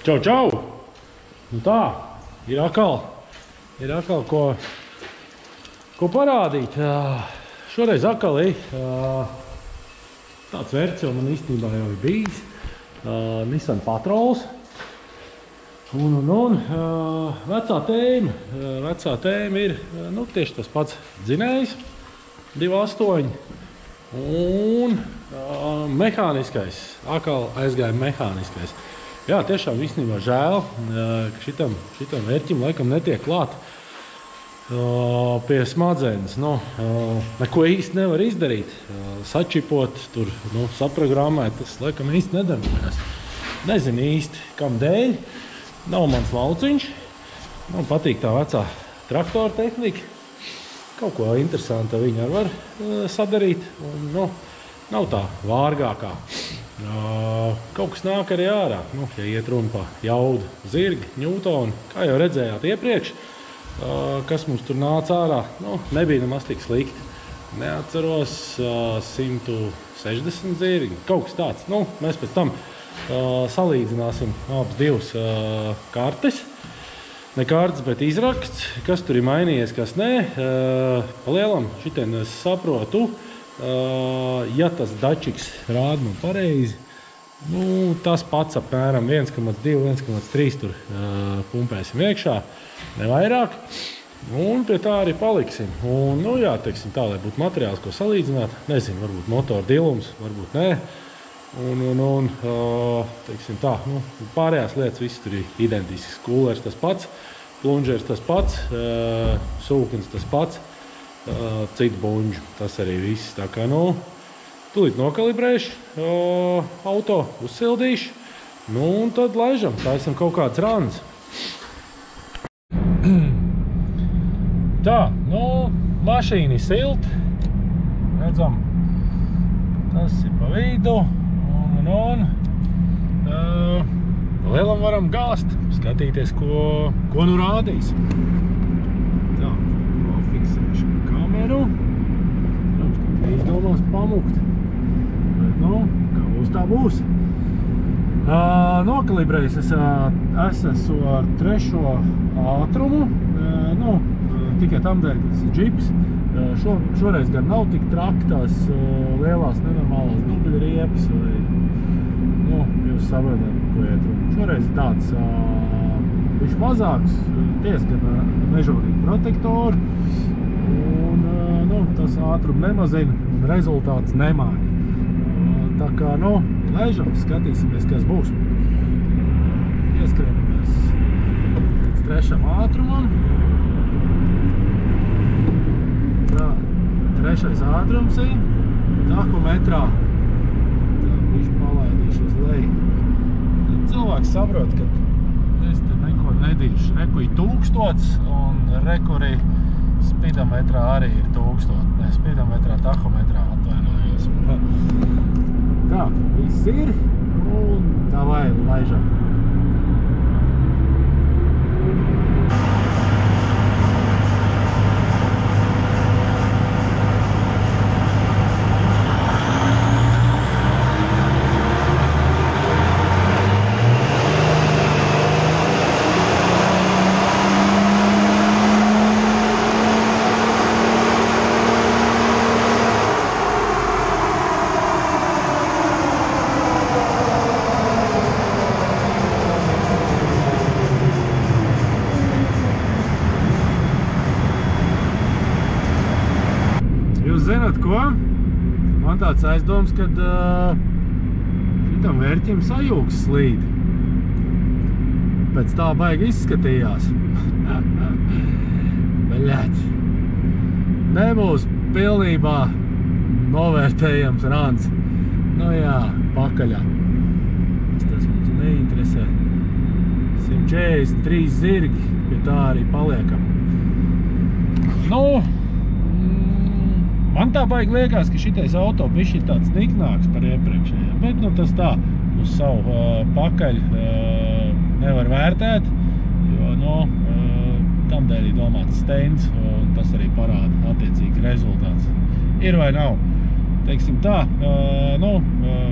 Čau, čau! Nu tā, ir atkal ko parādīt. Šoreiz atkal tāds vērts jau man īstenībā jau ir bijis. Nissan Patrols. Un vecā tēma ir tieši tas pats dzinējs 2.8 un mehāniskais, atkal aizgāja mehāniskais. Jā, tiešām īstenībā žēl, ka šitam vērķim laikam netiek klāt pie smadzenes. Neko īsti nevar izdarīt, sačipot, tur, saprogrammēt, tas laikam īsti nedarbojas. Nezinu īsti, kam dēļ. Nav mans lauciņš. Man patīk tā vecā traktora tehnika. Kaut ko interesanta viņa var sadarīt. Un, nav tā vārgākā. Kaut kas nāk arī ārā. Ja iet runa pa jaudu, zirgi, ņūtoni, kā jau redzējāt iepriekš, kas mums tur nāca ārā, nebija nemaz tik slikti. Neatceros 160 zirgi, kaut kas tāds. Mēs pēc tam salīdzināsim abas divas kartes. Ne kartes, bet izraksts, kas tur ir mainījies, kas nē. Palielam, šitien es saprotu, ja tas dačiks rāda man pareizi, tas pats apmēram 1,2, 1,3 tur pumpēsim iekšā, nevairāk. Un pie tā arī paliksim. Un, teiksim tā, lai būtu materiāls, ko salīdzināt. Nezinu, varbūt motora dilums, varbūt nē. Un teiksim tā, pārējās lietas viss tur ir identisks. Kūlers tas pats, plunžers tas pats, sūknis tas pats, citu buņģu, tas arī viss. Tā kā, tūlīt nokalibrēšu auto, uzsildīšu, un tad laižam, taisam kaut kāds rāns. Tā, mašīna ir silta, redzam, tas ir pa vidu. Lielam varam gāzt, skatīties, ko nu rādīs. Tā, nofiksēšu kameru. Protams, ka izdomās pamukt. Bet, kā būs, tā būs. Nokalibrējis es esmu ar 3. ātrumu. Tikai tam dēļ, ka tas ir džips. Šoreiz gan nav tik traki tās lielās nenormālās dubļriepas vai, jūs saprotat, ko iet runa. Šoreiz ir tāds bišķi mazāks, diezgan mežonīgi protektori, un tas ātrumu nemazina un rezultāts nemāja. Tā kā, laižam, skatīsimies, kas būs. Ieskrienamies līdz 3. ātrumam. Tā, 3. ātrums ir tahometrā. Tā, bišķi palaidīšu uz leju. Cilvēks saprot, ka es te neko nedīšu. Reku ir 1000 un reku arī spidometrā arī ir 1000. Ne, spidometrā, tahometrā atvainojos. Tā, viss ir un tā vai laižam. Zināt ko? Man tāds aizdoms, kad šitam vērķim sajūgs slīd. Pēc tā baigi izskatījās. Beļēt. Nebūs pilnībā novērtējams rāns. Pakaļā. Tas mums neinteresē. 143 zirgi, pie tā arī paliekam. Man tā baigi liekas, ka šitais auto bišķi tāds niknāks par iepriekšējā, bet tas tā uz savu pakaļ nevar vērtēt, jo tam dēļ ir domāts steins, un tas arī parāda attiecīgs rezultāts. Ir vai nav? Teiksim tā,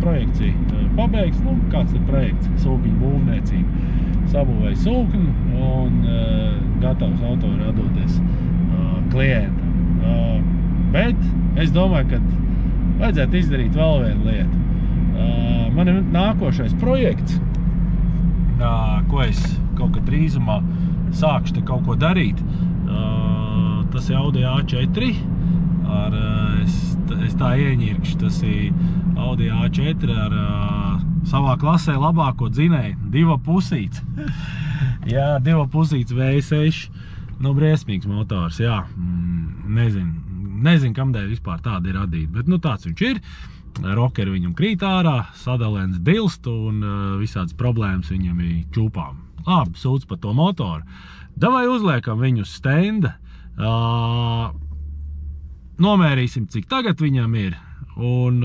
projekcija pabeigts, nu, kāds ir projekts, sūkņu būvniecība. Sabūvēja sūkņu un gatavs auto radoties klientam. Bet es domāju, ka vajadzētu izdarīt vēl vienu lietu. Man ir nākošais projekts, ko es kaut kad drīzumā sākšu te kaut ko darīt. Tas ir Audi A4 es tā ieņirkšu, tas ir Audi A4 ar savā klasē labāko dzinēju, 2,5. Jā, 2,5 V6, nu briesmīgs motors, jā, nezinu, kamdēļ vispār tāda ir radīta, bet nu tāds viņš ir. Rokeri viņam krīt ārā, sadalēns dilst un visādas problēmas viņam ir čūpām. Labi, sūdz par to motoru. Davai uzliekam viņu uz stenda, nomērīsim, cik tagad viņam ir, un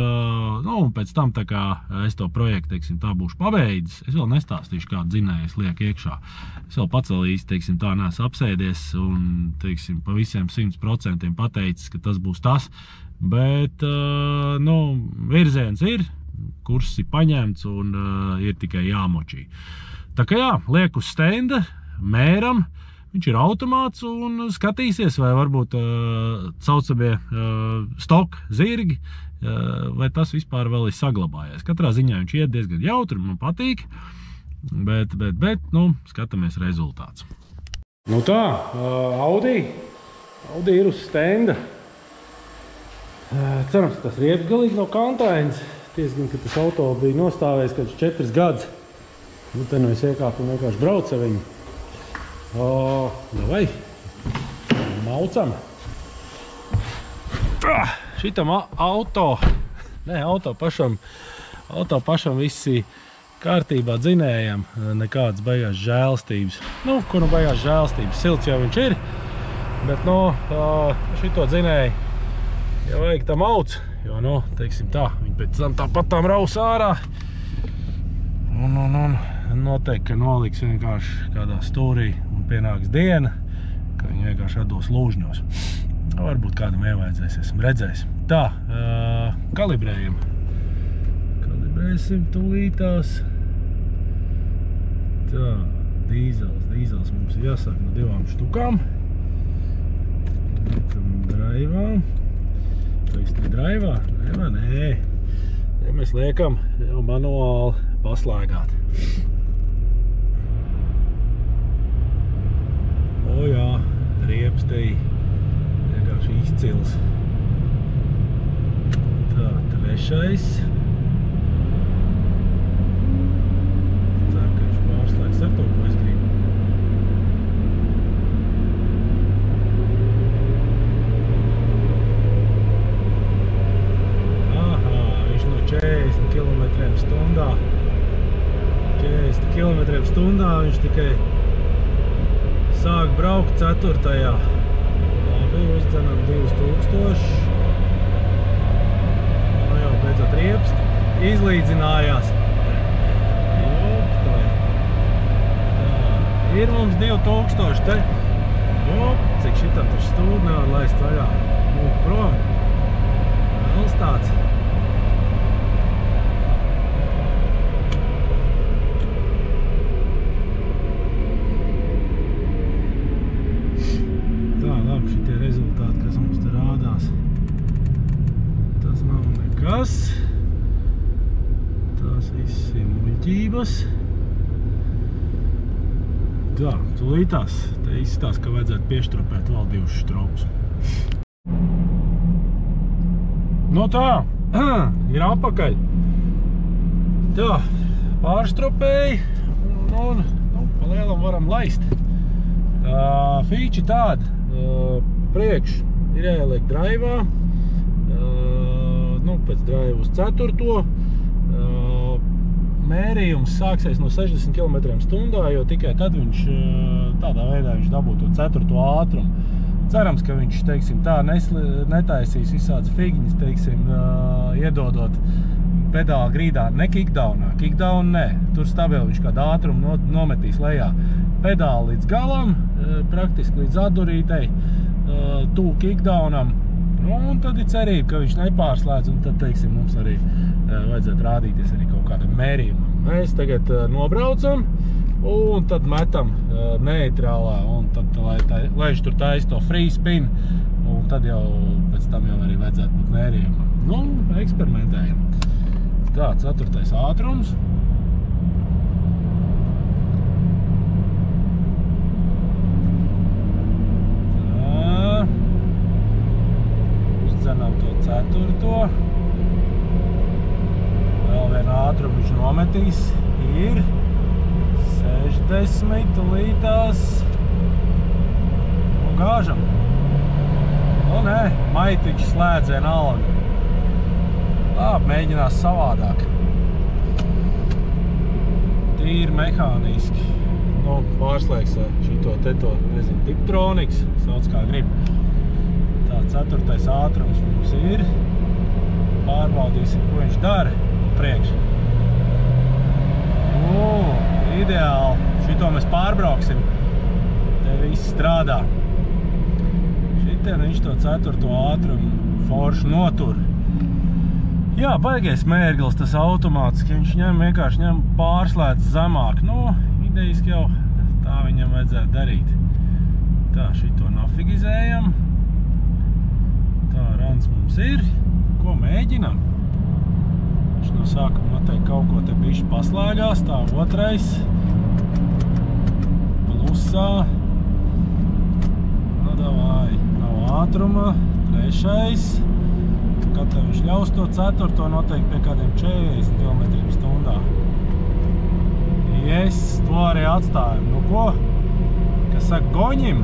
pēc tam, tā kā es to projektu, teiksim, tā būšu pabeidzis, es vēl nestāstīšu, kādu dzinēju es lieku iekšā. Es vēl pacelīs, teiksim, tā neesmu apsēdies un, teiksim, pa visiem 100% pateicis, ka tas būs tas, bet, virziens ir, kurs ir paņemts un ir tikai jāmočī. Tā kā jā, liek uz stenda, mēram, viņš ir automāts un skatīsies, vai varbūt saucamie stok zirgi, vai tas vispār vēl ir saglabājies. Katrā ziņā viņš iet diezgan jautri, man patīk, bet, skatāmies rezultāts. Nu tā, Audi ir uz stenda. Cerams, ka tas riepas galīgi nav kantains. Tiesgan, ka tas auto bija nostāvējis kāds 4 gadus. Nu, te nu es iekāpu un vienkārši braucu ar viņu. Davai, maucam. Šitam auto pašam visi kārtībā dzinējam, nekādas beigās žēlstības. Nu, kur nu beigās žēlstības, silts jau viņš ir, bet, šito dzinēju, ja vajag tam auc, jo, teiksim tā, viņi pēc tam tāpat tām raus ārā, un noteikti, ka noliks vienkārši kādā stūrī un pienāks diena, ka viņi vienkārši atdos lūžņos. Varbūt kādam ievajadzēs, esam redzējis. Tā, kalibrējam. Kalibrēsim tūlītās. Tā, dīzels mums ir jāsāk no 2 štukām. Liekam draivā. Taisni draivā? Nē. Te mēs liekam jau manuāli paslēgāt. O jā, riepas te vienkārši izcils. Tā, trešais. Ceru, ka viņš pārslēgs ar to, ko es gribu. Viņš no 40 km/h. 40 km/h viņš tikai sāk braukt 4. Labi, uzdzenam 2000. Nu jau beidzot riepas izlīdzinājās. Tā, ir mums 2000 te. Cik šitam taču stūri nevar laist vaļā. Prom. Vēls tāds. Šitie rezultāti, kas mums te rādās, tas nav nekas. Tās viss ir muļķības. Tā, tūlītās, te izstās, ka vajadzētu pieštrupēt vēl 2 štropus. Nu tā, ir apakaļ. Tā, pārštropēji un pa lielam varam laist. Fīči tāda. Priekš ir jāieliek draivā, pēc draiva uz 4. Mērījums sāksies no 60 km/h, jo tikai tad viņš tādā veidā viņš dabū to 4. ātrumu. Cerams, ka viņš, teiksim, tā netaisīs visādas figņas, teiksim, iedodot pedāla grīdā, ne kickdownā. Kickdown ne, tur stabili viņš kādu ātrumu nometīs lejā. Pedāli līdz galam, praktiski līdz adurītei, tūl kickdownam. Un tad ir cerība, ka viņš nepārslēdz, un tad, teiksim, mums arī vajadzētu rādīties arī kaut kādam mērījumam. Mēs tagad nobraucam un tad metam neitrālā un tad, lai viņš tur taisa to free spin, un tad jau pēc tam jau arī vajadzētu būt mērījumam. Nu, eksperimentējam. Tā, 4. ātrums. Tā. Uzdzenam to 4. Vēl vienu ātrumu viņš nometīs. Ir 60 lītās. Nu, gāžam. Nu, nē, maitiņš slēdzien alga. Labi, mēģinās savādāk. Tīri mehāniski. Nu, pārslēgs šito te to, nezinu, Tiptroniks, sauc kā grib. Tā, 4. ātrums mums ir. Pārbaudīsim, ko viņš dara priekš. Ideāli. Šito mēs pārbrauksim. Te viss strādā. Šitien viņš to 4. ātrumu foršu notur. Jā, baigais mērglis tas automāts, ka viņš vienkārši ņem pārslēdz zemāk. Nu, idejiski jau tā viņam vajadzētu darīt. Tā, šito nafigizējam. Tā, rans mums ir. Ko mēģinam? Viņš no sākuma noteikti kaut ko te bišķi paslēgās. Tā, 2. Plusā. Nu, davai. Nav ātruma. 3. Kad viņš ļaus to 4. noteikti pie kādiem 40 km/h. Yes, to arī atstājam. Nu ko? Kas saka, goņim?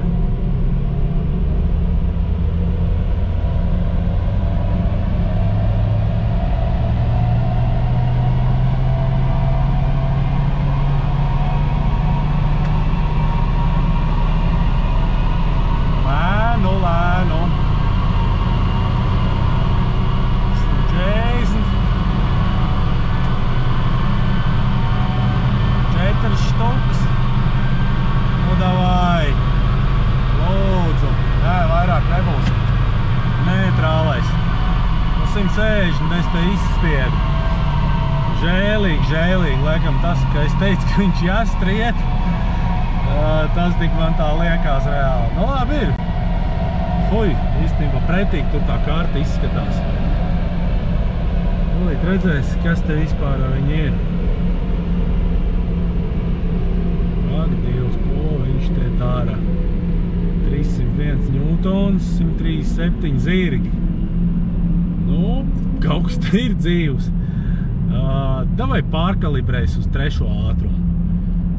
Lēnu. 4 štuks. Nu, davai. Lūdzu. Nē, vairāk nebūs. Neitrālais. Nu, 160 es te izspiedu. Žēlīgi. Laikam tas, ka es teicu, ka viņš jāstriet, tas tik man tā liekas reāli. Nu, labi ir. Fuj, īstenībā pretīgi tur tā karta izskatās. Tūlīt redzēs, kas te vispār viņi ir. Ak, Dievs, ko viņš te dara. 301 ņūtons, 137 zirgi. Nu, kaut kas te ir dzīvs. Davai pārkalibrēs uz 3. ātrumu.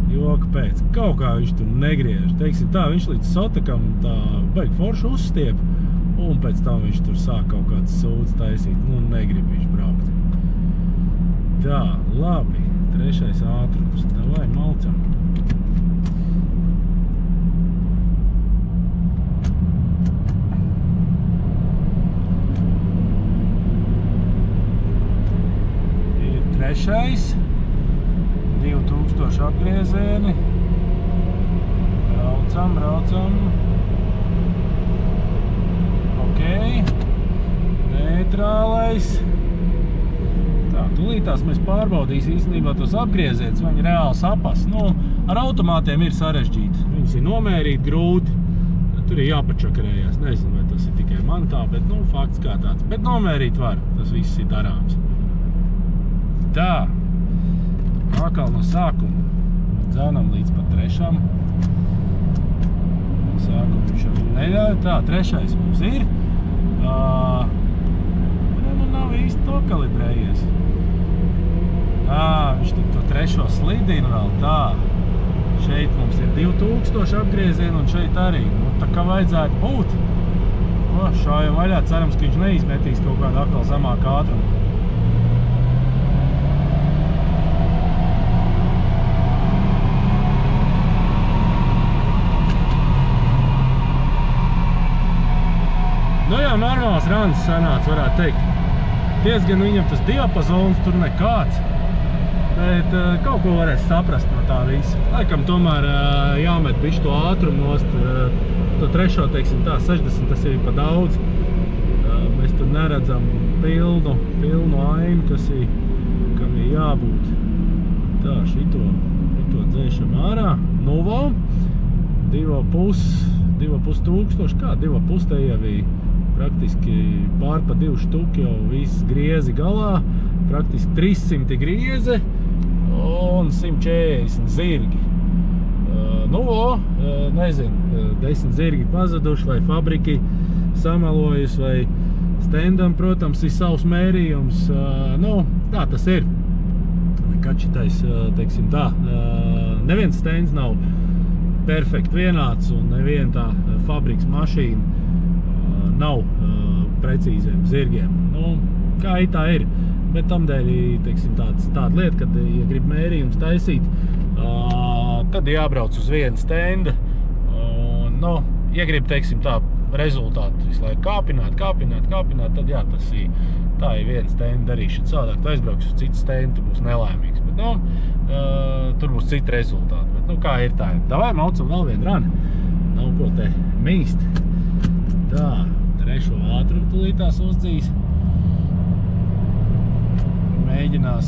Jo, kāpēc? Kaut kā viņš tur negriež. Teiksim tā, viņš līdz sotakam tā baigi foršu uzstiep, un pēc tam viņš tur sāk kaut kāds sūds taisīt. Nu, negrib viņš braukt. Tā, labi. 3. ātrums. Davai, malcam. Ir 3. 2000 apgriezieni. Braucam. Ok. Neitrālais. Tā, tūlītās mēs pārbaudīsim īstenībā tos apgriezienus, viņi reāli sapas. Nu, ar automātiem ir sarežģīti. Viņus ir nomērīt grūti. Tur ir jāpačakarējās. Nezinu, vai tas ir tikai man tā, bet, nu, fakts kā tāds. Bet nomērīt var. Tas viss ir darāms. Tā. Atkal no sākuma dzenam līdz pat 3. Sākumu viņš jau neļauj. Tā, 3. mums ir. Nu, nav īsti to kalibrējies. Viņš tik to 3. slidina vēl. Tā. Šeit mums ir 2000 apgriezieni un šeit arī. Nu, tā kā vajadzētu būt. Ko, šājam vaļā. Cerams, ka viņš neizmetīs kaut kādu atkal zemāku ātrumu. Nu jā, normāls rans sanāca, varētu teikt. Diezgan viņam tas diapazons tur nekāds, bet kaut ko varēs saprast no tā visa. Laikam tomēr jāmet bišķi to ātrumu nost, to 3. teiksim tā, 60 tas ir pa daudz. Mēs tur neredzam pilnu ainu, kam ir jābūt. Tā, šito dzēšam ārā. Nuvo, 2,5 tūkstoši, kā 2,5 te jau praktiski pār pa 2 štuki jau viss griezi galā, praktiski 300 grieze un 140 zirgi. Nuvo, nezinu, 10 zirgi pazuduši, vai fabriki samelojas, vai stendam, protams, ir savs mērījums. Nu, tā tas ir. Nekad šitais, teiksim tā, neviens stends nav perfekt vienāds, un neviena tā fabriks mašīna nav precīziem zirgiem. Nu, kā tā ir. Bet tamdēļ, teiksim, tāda lieta, kad, ja grib mērījums taisīt, tad jābrauc uz vienu stenda. Un, nu, ja grib, teiksim, tā rezultātu visu laiku kāpināt, tad jā, tā ir viena stenda darīšana. Savādāk tu aizbrauks uz citu stendu, tu būs nelaimīgs. Bet, nu, tur būs citi rezultāti. Bet, nu, kā ir tā? Davai maucam vēl vienu rani. Nav ko te mīst. Tā, trešo ātrumu tulītās uzdzīs. Mēģinās.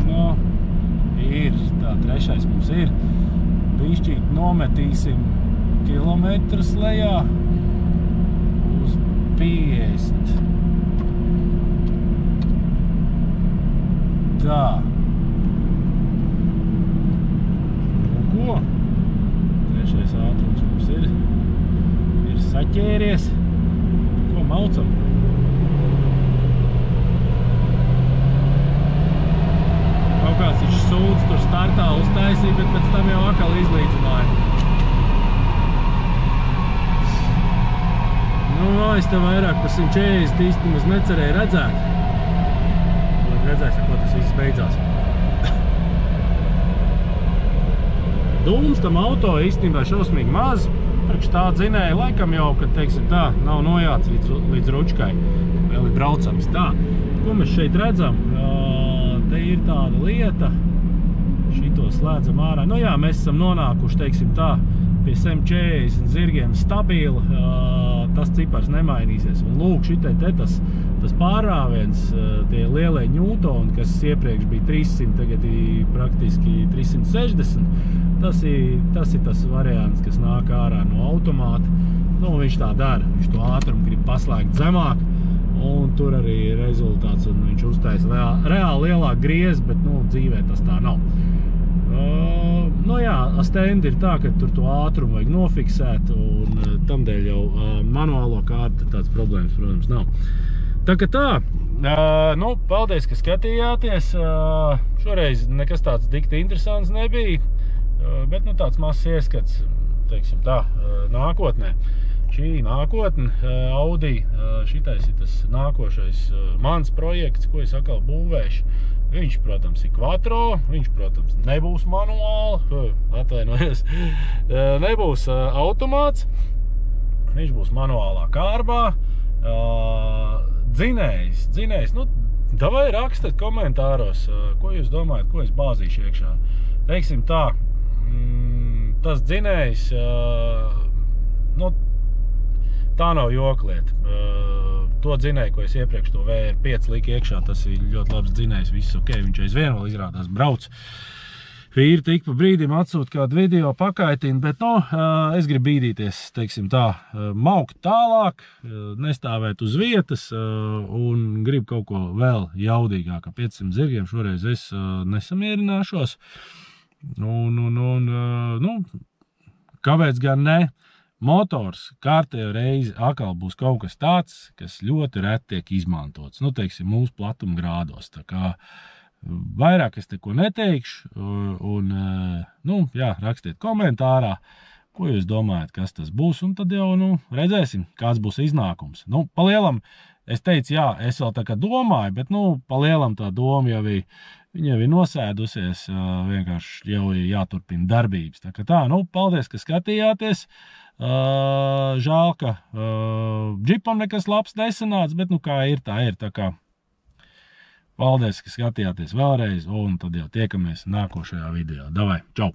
Nu, ir. Tā, trešais mums ir. Bišķīt nometīsim kilometrus lejā uz 50. Tā. Nu, ko? Trešais ātrums mums ir saķēries. Ko maucam? Kaut kāds viņš sūdz tur startā uztaisīja, bet pēc tam jau atkal izlīdzināja. Nu, es te vairāk par 140 īstenībā necerēju redzēt. Redzēsim, ko tas viss beidzās. Dūms tam auto īstenībā šausmīgi maz. Priekš tā dzinēja, laikam jau, kad, teiksim tā, nav nojāts līdz ručkai. Vēl ir braucams. Tā, ko mēs šeit redzam? Te ir tāda lieta. Šito slēdzam ārā. Nu jā, mēs esam nonākuši, teiksim tā, pie 140 zirgiem stabili. Tas cipars nemainīsies. Un lūk, šitai te tas pārrāviens, tie lielie ņūtoni, kas iepriekš bija 300, tagad ir praktiski 360. Tas ir tas variants, kas nāk ārā no automāta. Nu, viņš tā dara. Viņš to ātrumu grib paslēgt zemāk. Un tur arī ir rezultāts. Un viņš uztaisa reāli lielāk griez, bet, nu, dzīvē tas tā nav. Nu jā, stendi ir tā, ka tur to ātrumu vajag nofiksēt. Un tamdēļ jau manuālo kārtu tāds problēmas, protams, nav. Tā kā tā, nu, paldies, ka skatījāties. Šoreiz nekas tāds dikti interesants nebija. Bet, nu, tāds mazs ieskats, teiksim tā, nākotnē. Šī nākotne, Audi, šitais ir tas nākošais mans projekts, ko es atkal būvēšu. Viņš, protams, ir quattro, viņš, protams, nebūs manuāli, atvainojos, nebūs automāts, viņš būs manuālā kārbā. Dzinējs, nu, davai rakstat komentāros, ko jūs domājat, ko es bāzīšu iekšā. Teiksim tā, tas dzinējs, nu, tā nav joklieta. To dzinēju, ko es iepriekš to VR5 liku iekšā, tas ir ļoti labs dzinējs, viss ok, viņš aizvien vēl izrādās brauc. Vīri tik pa brīdim atsūt kādu video pakaitina, bet, nu, es gribu bīdīties, teiksim tā, maukt tālāk, nestāvēt uz vietas un gribu kaut ko vēl jaudīgāk. 500 zirgiem šoreiz es nesamierināšos. Nu, kāpēc gan ne? Motors kārtējo reizi atkal būs kaut kas tāds, kas ļoti reti tiek izmantots. Nu, teiksim, mūsu platuma grādos. Tā kā vairāk es te ko neteikšu. Un, nu, jā, rakstiet komentārā, ko jūs domājat, kas tas būs. Un tad jau, nu, redzēsim, kāds būs iznākums. Nu, palielam, es teicu, jā, es vēl tā kā domāju, bet, nu, palielam tā doma jau viņa jau ir nosēdusies, vienkārši jau ir jāturpina darbības. Tā kā tā, nu, paldies, ka skatījāties. Žēl, ka džipam nekas labs nesanāca, bet, nu, kā ir, tā ir. Tā kā paldies, ka skatījāties vēlreiz, un tad jau tiekamies nākošajā video. Davai, čau!